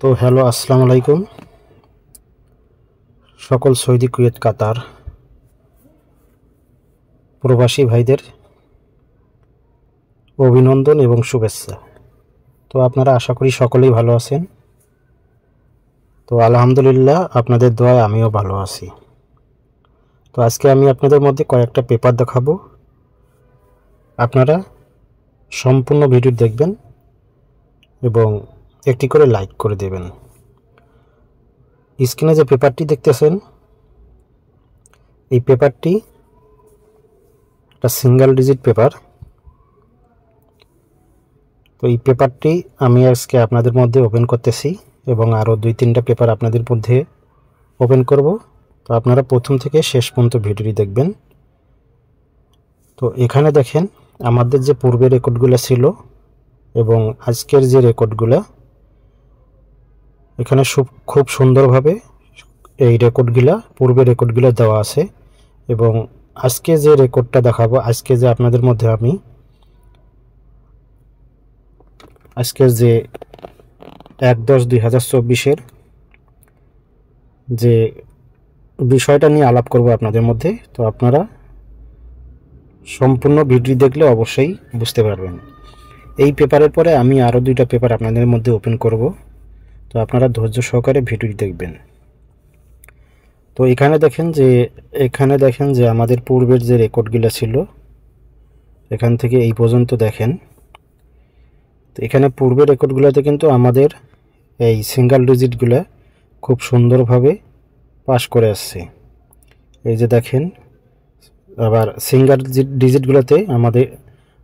তো হ্যালো, আসসালামু আলাইকুম। সকল সৌদি, কুয়েত, কাতার প্রবাসী ভাইদের অভিনন্দন এবং শুভেচ্ছা। তো আপনারা আশা করি সকলেই ভালো আছেন। তো আলহামদুলিল্লাহ, আপনাদের দোয়ায় আমিও ভালো আছি। তো আজকে আমি আপনাদের মধ্যে কয়েকটা পেপার দেখাবো। আপনারা সম্পূর্ণ ভিডিও দেখবেন এবং একটি করে লাইক করে দেবেন। স্ক্রিনে যে পেপারটি দেখতেছেন, এই পেপারটি একটা সিঙ্গেল ডিজিট পেপার। তো এই পেপারটি আমি আজকে আপনাদের মধ্যে ওপেন করতেছি এবং আরও 2-3টা পেপার আপনাদের মধ্যে ওপেন করব। তো আপনারা প্রথম থেকে শেষ পর্যন্ত ভিডিওটি দেখবেন। তো এখানে দেখেন আমাদের যে পূর্বের রেকর্ডগুলো ছিল এবং আজকের যে রেকর্ডগুলো, এখানে খুব সুন্দরভাবে এই রেকর্ডগুলো, পূর্বের রেকর্ডগুলো দেওয়া আছে। এবং আজকে যে রেকর্ডটা দেখাবো, আজকে যে আপনাদের মধ্যে আমি আজকের যে 1/10/2024 যে বিষয়টা নিয়ে আলাপ করব আপনাদের মধ্যে। তো আপনারা সম্পূর্ণ ভিডিও দেখলে অবশ্যই বুঝতে পারবেন। এই পেপারের পরে আমি আরও 2টা পেপার আপনাদের মধ্যে ওপেন করব। তো আপনারা ধৈর্য সহকারে ভিডিওটি দেখবেন। তো এখানে দেখেন যে আমাদের পূর্বের যে রেকর্ডগুলো ছিল, এখান থেকে এই পর্যন্ত দেখেন। তো এখানে পূর্বের রেকর্ডগুলোতে কিন্তু আমাদের এই সিঙ্গেল ডিজিটগুলো খুব সুন্দরভাবে পাস করে আসছে। এই যে দেখেন, আবার সিঙ্গেল ডিজিটগুলোতে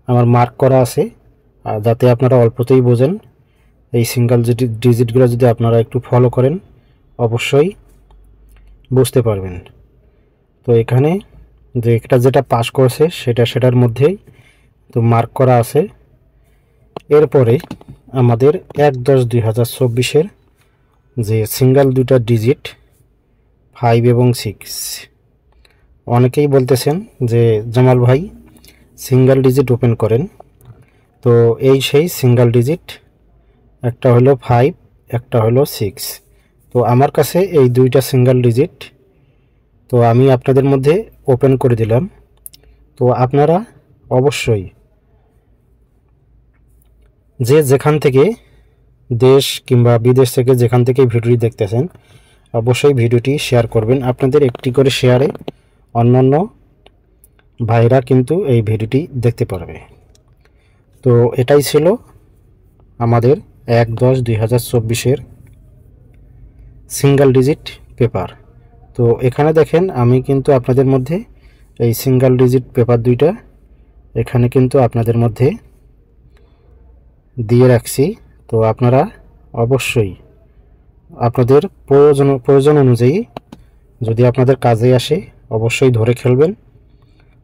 আমার মার্ক করা আছে, যাতে আপনারা অল্পতেই বোঝেন। এই সিঙ্গেল ডিজিটগুলো যদি আপনারা একটু ফলো করেন অবশ্যই বুঝতে পারবেন। তো এখানে যে যেটা পাস করেছে সেটার মধ্যেই তো মার্ক করা আছে। এরপরে আমাদের 1/10/2024 যে সিঙ্গেল 2টা ডিজিট 5 এবং 6, অনেকেই বলতেছেন যে জামাল ভাই সিঙ্গেল ডিজিট ওপেন করেন। তো এই সেই সিঙ্গেল ডিজিট, একটা হলো 5, একটা হলো 6। তো আমার কাছে এই 2টা সিঙ্গেল ডিজিট, তো আমি আপনাদের মধ্যে ওপেন করে দিলাম। তো আপনারা অবশ্যই যেখান থেকে, দেশ কিংবা বিদেশ থেকে যেখান থেকে ভিডিওটি দেখতেছেন, অবশ্যই ভিডিওটি শেয়ার করবেন। আপনাদের একটি করে শেয়ারে অন্যান্য ভাইরা কিন্তু এই ভিডিওটি দেখতে পারবে। তো এটাই ছিল আমাদের 1/10/2024 সিঙ্গেল ডিজিট পেপার। তো এখানে দেখেন আমি কিন্তু আপনাদের মধ্যে এই সিঙ্গেল ডিজিট পেপার 2টা এখানে কিন্তু আপনাদের মধ্যে দিয়ে রাখছি। তো আপনারা অবশ্যই আপনাদের প্রয়োজন অনুযায়ী, যদি আপনাদের কাজে আসে, অবশ্যই ধরে খেলবেন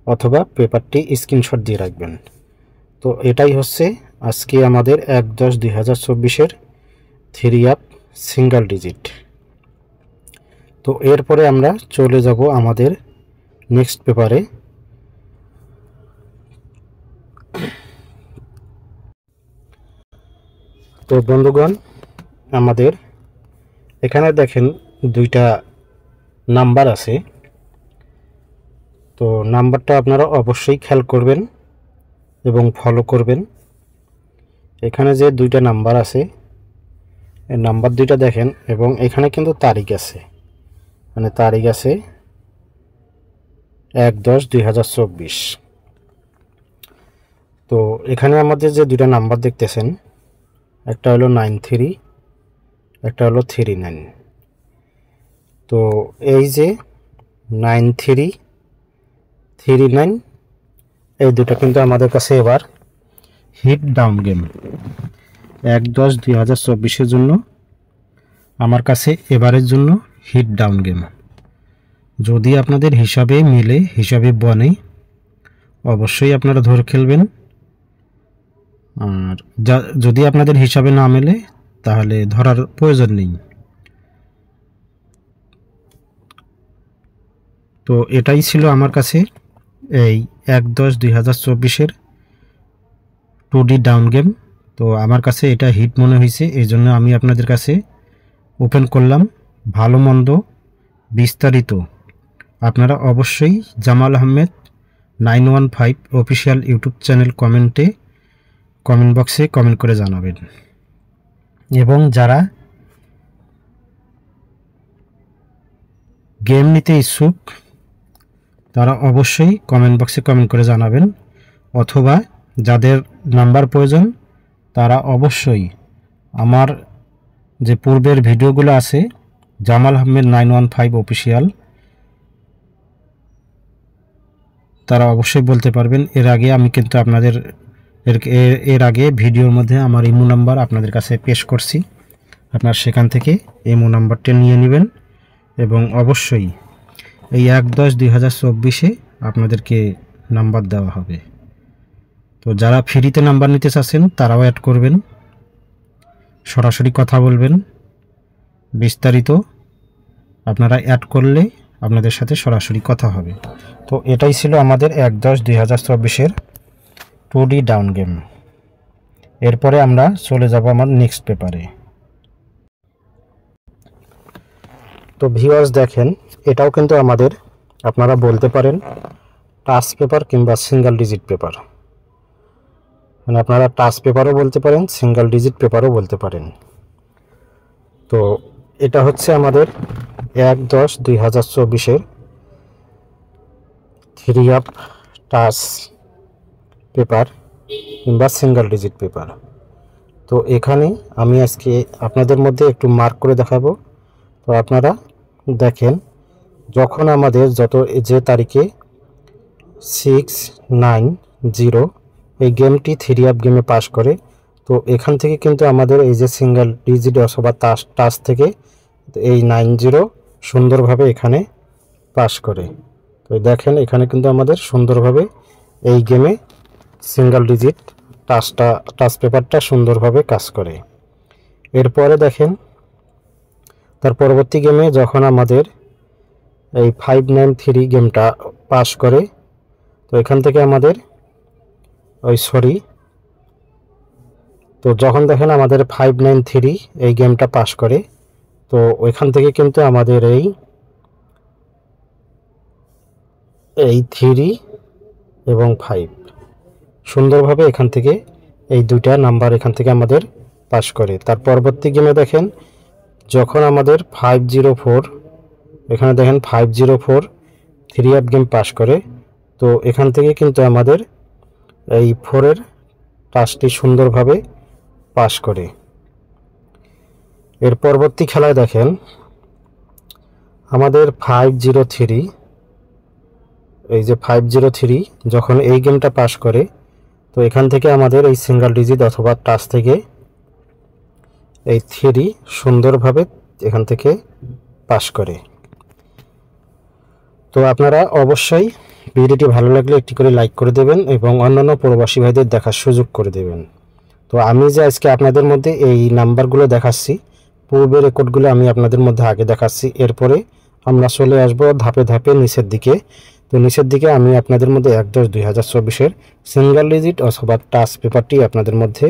অথবা পেপারটি স্ক্রিনশট দিয়ে রাখবেন। তো এটাই হচ্ছে আজকে আমাদের 1/10/2024 3 আপ সিঙ্গেল ডিজিট। তো এরপরে আমরা চলে যাব আমাদের নেক্সট পেপারে। তো বন্ধুগণ, আমাদের এখানে দেখেন 2টা নাম্বার আছে। তো নাম্বারটা আপনারা অবশ্যই খেয়াল করবেন এবং ফলো করবেন। এখানে যে 2টা নাম্বার আছে, এই নাম্বার 2টা দেখেন, এবং এখানে কিন্তু তারিখ আছে, মানে তারিখ আছে 1/10/2024। তো এখানে আমাদের যে 2টা নাম্বার দেখতেছেন, একটা হলো 93, একটা হলো 39। তো এই যে 9339, এই দুটো কিন্তু আমাদের কাছে এবার হিট ডাউন গেম। 1/10/2024 জন্য আমার কাছে এবারের জন্য হিট ডাউন গেম। যদি আপনাদের হিসাবে মিলে, হিসাবে বনে, অবশ্যই আপনারা ধরে খেলবেন। আর যদি আপনাদের হিসাবে না মেলে তাহলে ধরার প্রয়োজন নেই। তো এটাই ছিল আমার কাছে এই 1/10/2024 2D ডাউন গেম। তো আমার কাছে এটা হিট মনে হয়েছে, এই জন্য আমি আপনাদের কাছে ওপেন করলাম। ভালো মন্দ বিস্তারিত আপনারা অবশ্যই Jamal Ahmed 915 official YouTube channel comment বক্সে কমেন্ট করে জানাবেন। এবং যারা গেম নিতে ইচ্ছুক তারা অবশ্যই কমেন্ট বক্সে কমেন্ট করে জানাবেন, অথবা যাদের নাম্বার প্রয়োজন তারা অবশ্যই আমার যে পূর্বের ভিডিওগুলো আছে জামাল আহমেদ 915 অফিসিয়াল, তারা অবশ্যই বলতে পারবেন। এর আগে আমি কিন্তু আপনাদের এর আগে ভিডিওর মধ্যে আমার ইমো নাম্বার আপনাদের কাছে পেশ করছি, আপনার সেখান থেকে ইমো নাম্বারটা নিয়ে নেবেন। এবং অবশ্যই এই 1/10/2024 আপনাদেরকে নাম্বার দেওয়া হবে। তো যারা ফ্রিতে নাম্বার নিতে চাচ্ছেন তারাও অ্যাড করবেন, সরাসরি কথা বলবেন। বিস্তারিত আপনারা অ্যাড করলে আপনাদের সাথে সরাসরি কথা হবে। তো এটাই ছিল আমাদের 1/10/2024 2D ডাউন গেম। এরপরে আমরা চলে যাব আমার নেক্সট পেপারে। তো ভিউয়ার্স দেখেন, এটাও কিন্তু আমাদের আপনারা বলতে পারেন টাচ পেপার কিংবা সিঙ্গেল ডিজিট পেপার, মানে আপনারা টাচ পেপারও বলতে পারেন, সিঙ্গেল ডিজিট পেপারও বলতে পারেন। তো এটা হচ্ছে আমাদের 1/10/2024 3 টাচ পেপার কিংবা সিঙ্গেল ডিজিট পেপার। তো এখানে আমি আজকে আপনাদের মধ্যে একটু মার্ক করে দেখাবো। তো আপনারা দেখেন, যখন আমাদের যে তারিখে 690 এই গেমটি 3 গেমে পাস করে, তো এখান থেকে কিন্তু আমাদের এই যে সিঙ্গেল ডিজিট অথবা টাচ থেকে এই 90 সুন্দরভাবে এখানে পাস করে। তো দেখেন এখানে কিন্তু আমাদের সুন্দরভাবে এই গেমে সিঙ্গেল ডিজিট টাচ পেপারটা সুন্দরভাবে কাজ করে। এরপরে দেখেন তার পরবর্তী গেমে যখন আমাদের এই 593 গেমটা পাস করে, তো এখান থেকে আমাদের তো যখন দেখেন আমাদের 593 এই গেমটা পাস করে, তো ওইখান থেকে কিন্তু আমাদের এই 3 এবং 5 সুন্দরভাবে এখান থেকে এই দুইটা নাম্বার এখান থেকে আমাদের পাস করে। তার পরবর্তী গেমে দেখেন যখন আমাদের 504 এখানে দেখেন 504 3 গেম পাস করে, তো এখান থেকে কিন্তু আমাদের এই 4 টাচটি সুন্দরভাবে পাস করে। এর পরবর্তী খেলায় দেখেন আমাদের 503 এই যে 503 যখন এই গেমটা পাস করে, তো এখান থেকে আমাদের এই সিঙ্গেল ডিজিট অথবা টাচ থেকে এই 3 সুন্দরভাবে এখান থেকে পাস করে। তো আপনারা অবশ্যই ভিডিওটি ভালো লাগলে একটি করে লাইক করে দেবেন এবং অন্যান্য প্রবাসী ভাইদের দেখার সুযোগ করে দেবেন। তো আমি যে আজকে আপনাদের মধ্যে এই নাম্বারগুলো দেখাচ্ছি, পূর্বের রেকর্ডগুলো আমি আপনাদের মধ্যে আগে দেখাচ্ছি। এরপরে আমরা চলে আসব ধাপে ধাপে নিচের দিকে। তো নিচের দিকে আমি আপনাদের মধ্যে 1/10/2024 সিঙ্গেল ডিজিট অথবা টাচ পেপারটি আপনাদের মধ্যে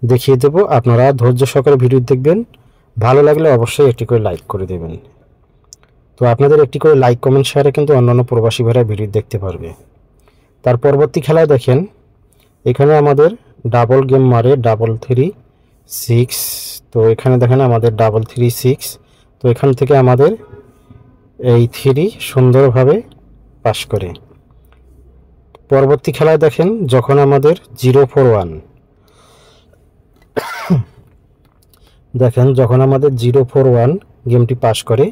দেখিয়ে দেব। আপনারা ধৈর্য সহকারে ভিডিও দেখবেন, ভালো লাগলে অবশ্যই একটি করে লাইক করে দেবেন। তো আপনাদের একটি করে লাইক কমেন্ট শেয়ারে কিন্তু অন্যান্য প্রবাসী ভাইরা ভিডিও দেখতে পারবে। তার পরবর্তী খেলায় দেখেন এখানে আমাদের ডাবল গেম মারে 336। তো এখানে দেখেন আমাদের 336, তো এখান থেকে আমাদের এই 3 সুন্দরভাবে পাস করে। পরবর্তী খেলায় দেখেন যখন আমাদের 041 দেখেন যখন আমাদের 041 গেমটি পাস করে,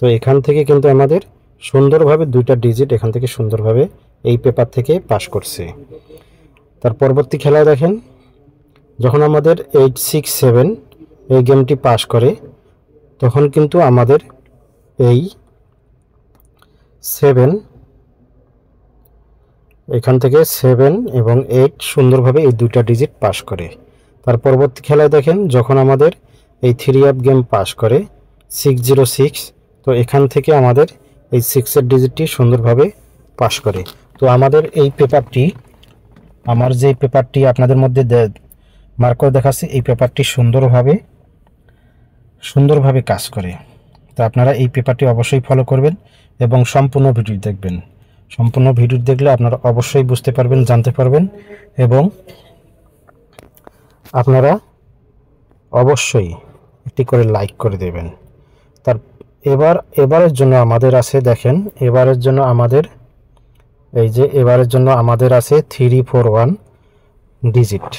তো এখান থেকে কিন্তু আমাদের সুন্দরভাবে দুইটা ডিজিট এখান থেকে সুন্দরভাবে এই পেপার থেকে পাস করছে। তার পরবর্তী খেলায় দেখেন যখন আমাদের 867 এই গেমটি পাস করে, তখন কিন্তু আমাদের এই 7 এখান থেকে 7 এবং 8 সুন্দরভাবে এই দুইটা ডিজিট পাস করে। তার পরবর্তী খেলায় দেখেন যখন আমাদের এই 3 গেম পাস করে 606, তো এখান থেকে আমাদের এই 6 ডিজিটটি সুন্দরভাবে পাস করে। তো আমাদের এই পেপারটি আমার যে পেপারটি আপনাদের মধ্যে মার্ক করে দেখাচ্ছি, এই পেপারটি সুন্দরভাবে সুন্দরভাবে কাজ করে। তো আপনারা এই পেপারটি অবশ্যই ফলো করবেন এবং সম্পূর্ণ ভিডিও দেখবেন। সম্পূর্ণ ভিডিও দেখলে আপনারা অবশ্যই বুঝতে পারবেন, জানতে পারবেন এবং আপনারা অবশ্যই একটি করে লাইক করে দেবেন। তার এবারের জন্য আমাদের আছে, দেখেন এবারের জন্য আমাদের আছে 341 ডিজিট,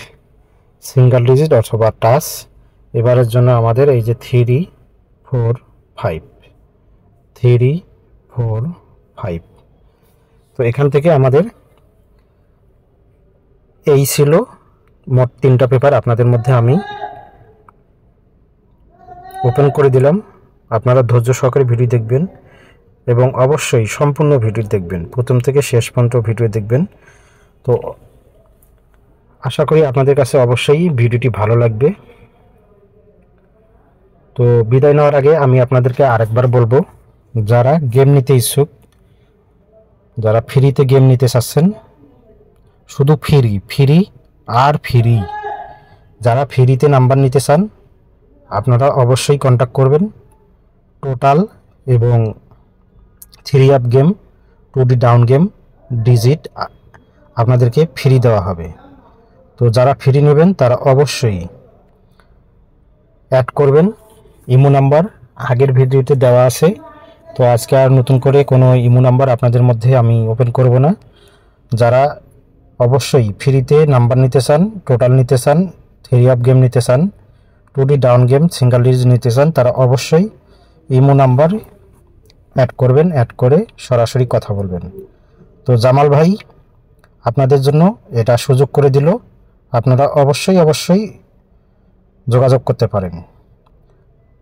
সিঙ্গেল ডিজিট অথবা টাচ। এবারের জন্য আমাদের এই যে 345। তো এখান থেকে আমাদের এই ছিল মোট 3টা পেপার আপনাদের মধ্যে আমি ওপেন করে দিলাম। আপনারা ধৈর্য সহকারে ভিডিও দেখবেন এবং অবশ্যই সম্পূর্ণ ভিডিও দেখবেন, প্রথম থেকে শেষ পর্যন্ত ভিডিও দেখবেন। তো আশা করি আপনাদের কাছে অবশ্যই ভিডিওটি ভালো লাগবে। তো বিদায় নেওয়ার আগে আমি আপনাদেরকে আরেকবার বলবো, যারা গেম নিতে ইচ্ছুক, যারা ফ্রিতে গেম নিতে চাচ্ছেন, শুধু ফ্রি আর ফ্রি, যারা ফ্রিতে নাম্বার নিতে চান আপনারা অবশ্যই কন্ট্যাক্ট করবেন। টোটাল এবং 3 up game, 2D down game, digit আপনাদেরকে ফ্রি দেওয়া হবে। তো যারা ফ্রি নেবেন তারা অবশ্যই অ্যাড করবেন। ইমো নাম্বার আগের ভিডিওতে দেওয়া আছে। তো আজকে আর নতুন করে কোনো ইমো নাম্বার আপনাদের মধ্যে আমি ওপেন করব না। যারা অবশ্যই ফ্রিতে নাম্বার নিতে চান, টোটাল নিতে চান, 3 আপ গেম নিতে চান, 2D down game, single digit নিতে চান, তারা অবশ্যই ইমো নাম্বার অ্যাড করবেন, অ্যাড করে সরাসরি কথা বলবেন। তো জামাল ভাই আপনাদের জন্য এটা সুযোগ করে দিল, আপনারা অবশ্যই যোগাযোগ করতে পারেন।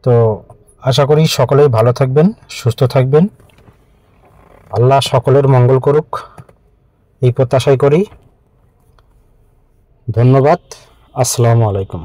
তো আশা করি সকলেই ভালো থাকবেন, সুস্থ থাকবেন, আল্লাহ সকলের মঙ্গল করুক এই প্রত্যাশাই করি। ধন্যবাদ। আসসালামু আলাইকুম।